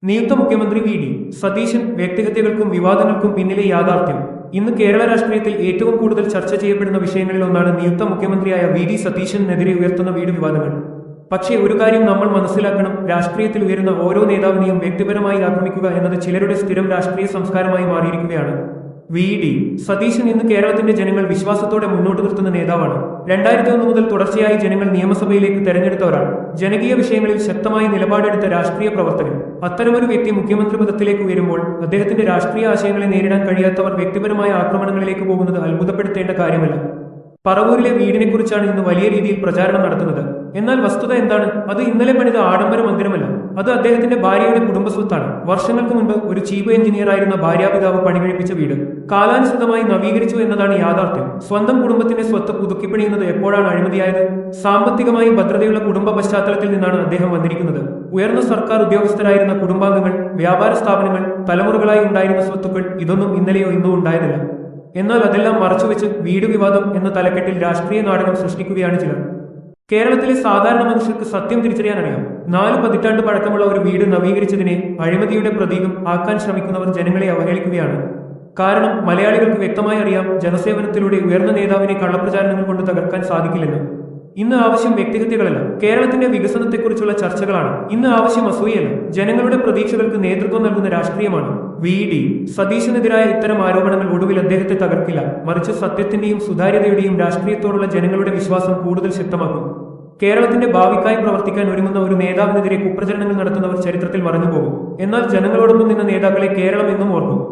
നിയുക്ത മുഖ്യമന്ത്രി വി.ഡി. സതീശൻ വ്യക്തിഹത്യകൾക്കും വിവാദങ്ങൾക്കും പിന്നിലെ യാഥാർത്ഥ്യം. ഇന്ന് കേരള രാഷ്ട്രീയത്തിൽ ഏറ്റവും കൂടുതൽ ചർച്ച ചെയ്യപ്പെടുന്ന വിഷയങ്ങളിലൊന്നാണ് നിയുക്ത മുഖ്യമന്ത്രിയായ വി.ഡി. സതീശനെതിരെ ഉയർത്തുന്ന വീട് വിവാദങ്ങൾ. പക്ഷേ ഒരു കാര്യം നമ്മൾ മനസ്സിലാക്കണം, രാഷ്ട്രീയത്തിൽ ഉയരുന്ന ഓരോ നേതാവിനെയും വ്യക്തിപരമായി ആക്രമിക്കുക എന്നത് ചിലരുടെ സ്ഥിരം രാഷ്ട്രീയ സംസ്കാരമായി മാറിയിരിക്കുകയാണ്. വി.ഡി. സതീശൻ ഇന്ന് കേരളത്തിന്റെ ജനങ്ങൾ വിശ്വാസത്തോടെ മുന്നോട്ട് നിർത്തുന്ന നേതാവാണ്. 2001 മുതൽ തുടർച്ചയായി ജനങ്ങൾ നിയമസഭയിലേക്ക് തെരഞ്ഞെടുത്ത ഒരാൾ, ജനകീയ വിഷയങ്ങളിൽ ശക്തമായി നിലപാടെടുത്ത രാഷ്ട്രീയ പ്രവർത്തകൻ. അത്തരമൊരു വ്യക്തി മുഖ്യമന്ത്രി പദത്തിലേക്ക് ഉയരുമ്പോൾ അദ്ദേഹത്തിന്റെ രാഷ്ട്രീയ ആശയങ്ങളെ നേരിടാൻ കഴിയാത്തവർ വ്യക്തിപരമായ ആക്രമണങ്ങളിലേക്ക് പോകുന്നത് അത്ഭുതപ്പെടുത്തേണ്ട കാര്യമല്ല. പറവൂരിലെ വീടിനെക്കുറിച്ചാണ് ഇന്ന് വലിയ രീതിയിൽ പ്രചാരണം നടത്തുന്നത്. എന്നാൽ വസ്തുത എന്താണ്? അത് ഇന്നലെ പണിത ആഡംബര മന്ദിരമല്ല, അത് അദ്ദേഹത്തിന്റെ ഭാര്യയുടെ കുടുംബസ്വത്താണ്. വർഷങ്ങൾക്ക് മുൻപ് ഒരു ചീഫ് എഞ്ചിനീയറായിരുന്ന ഭാര്യാപിതാവ് പണികഴിപ്പിച്ച വീട് കാലാനുസൃതമായി നവീകരിച്ചു എന്നതാണ് യാഥാർത്ഥ്യം. സ്വന്തം കുടുംബത്തിന്റെ സ്വത്ത് പുതുക്കിപ്പണിയുന്നത് എപ്പോഴാണ് അഴിമതിയായത്? സാമ്പത്തികമായി ഭദ്രതയുള്ള കുടുംബ പശ്ചാത്തലത്തിൽ നിന്നാണ് അദ്ദേഹം വന്നിരിക്കുന്നത്. ഉയർന്ന സർക്കാർ ഉദ്യോഗസ്ഥരായിരുന്ന കുടുംബാംഗങ്ങൾ, വ്യാപാര സ്ഥാപനങ്ങൾ, തലമുറകളായി ഉണ്ടായിരുന്ന സ്വത്തുക്കൾ, ഇതൊന്നും ഇന്നലെയോ ഇന്നോ ഉണ്ടായതല്ല. എന്നാൽ അതെല്ലാം മറച്ചുവെച്ച് വീട് വിവാദം എന്ന തലക്കെട്ടിൽ രാഷ്ട്രീയ നാടകം സൃഷ്ടിക്കുകയാണ് ചിലർ. കേരളത്തിലെ സാധാരണ മനുഷ്യർക്ക് സത്യം തിരിച്ചറിയാനറിയാം. 4 പതിറ്റാണ്ട് പഴക്കമുള്ള ഒരു വീട് നവീകരിച്ചതിനെ അഴിമതിയുടെ പ്രതീകം ആക്കാൻ ശ്രമിക്കുന്നവർ ജനങ്ങളെ അവഹേളിക്കുകയാണ്. കാരണം മലയാളികൾക്ക് വ്യക്തമായി അറിയാം, ജനസേവനത്തിലൂടെ ഉയർന്ന നേതാവിനെ കള്ളപ്രചാരണങ്ങൾ കൊണ്ട് തകർക്കാൻ സാധിക്കില്ലെന്ന്. ഇന്ന് ആവശ്യം വ്യക്തിഹത്യകളല്ല, കേരളത്തിന്റെ വികസനത്തെക്കുറിച്ചുള്ള ചർച്ചകളാണ്. ഇന്ന് ആവശ്യം അസൂയല്ല, ജനങ്ങളുടെ പ്രതീക്ഷകൾക്ക് നേതൃത്വം നൽകുന്ന രാഷ്ട്രീയമാണ്. വി.ഡി. സതീശനെതിരായ ഇത്തരം ആരോപണങ്ങൾ ഒടുവിൽ അദ്ദേഹത്തെ തകർക്കില്ല, മറിച്ച് സത്യത്തിന്റെയും സുതാര്യതയുടെയും രാഷ്ട്രീയത്തോടുള്ള ജനങ്ങളുടെ വിശ്വാസം കൂടുതൽ ശക്തമാക്കും. കേരളത്തിന്റെ ഭാവിക്കായി പ്രവർത്തിക്കാൻ ഒരുങ്ങുന്ന ഒരു നേതാവിനെതിരെ കുപ്രചരണങ്ങൾ നടത്തുന്നവർ ചരിത്രത്തിൽ മറഞ്ഞുപോകും. എന്നാൽ ജനങ്ങളോടൊപ്പം നിന്ന നേതാക്കളെ കേരളം എന്നും ഓർക്കും.